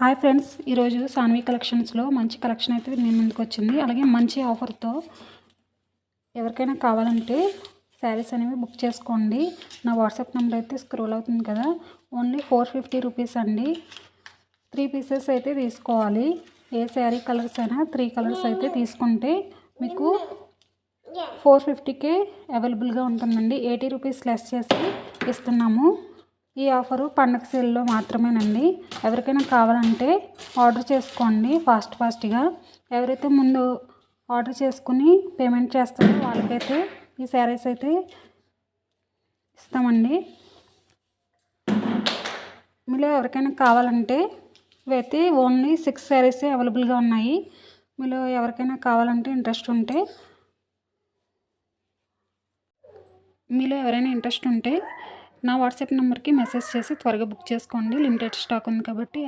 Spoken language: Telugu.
హాయ్ ఫ్రెండ్స్, ఈరోజు సాన్వి కలెక్షన్స్లో మంచి కలెక్షన్ అయితే మీ ముందుకు వచ్చింది. అలాగే మంచి ఆఫర్తో ఎవరికైనా కావాలంటే శారీస్ అనేవి బుక్ చేసుకోండి. నా వాట్సాప్ నెంబర్ అయితే స్క్రోల్ అవుతుంది కదా. ఓన్లీ 450 రూపీస్ అండి. 3 పీసెస్ అయితే తీసుకోవాలి. ఏ శారీ కలర్స్ అయినా 3 కలర్స్ అయితే తీసుకుంటే మీకు 450కే అవైలబుల్గా ఉంటుందండి. 80 రూపీస్ లెస్ చేసి ఇస్తున్నాము. ఈ ఆఫరు పండగ సేల్లో మాత్రమేనండి. ఎవరికైనా కావాలంటే ఆర్డర్ చేసుకోండి ఫాస్ట్గా. ఎవరైతే ముందు ఆర్డర్ చేసుకుని పేమెంట్ చేస్తారో వాళ్ళకైతే ఈ శారీస్ అయితే ఇస్తామండి. మీలో ఎవరికైనా కావాలంటే ఇవైతే ఓన్లీ 6 శారీసే అవైలబుల్గా ఉన్నాయి. మీలో ఎవరికైనా కావాలంటే ఇంట్రెస్ట్ ఉంటే నా వాట్సాప్ నెంబర్కి మెసేజ్ చేసి త్వరగా బుక్ చేసుకోండి. లిమిటెడ్ స్టాక్ ఉంది కాబట్టి.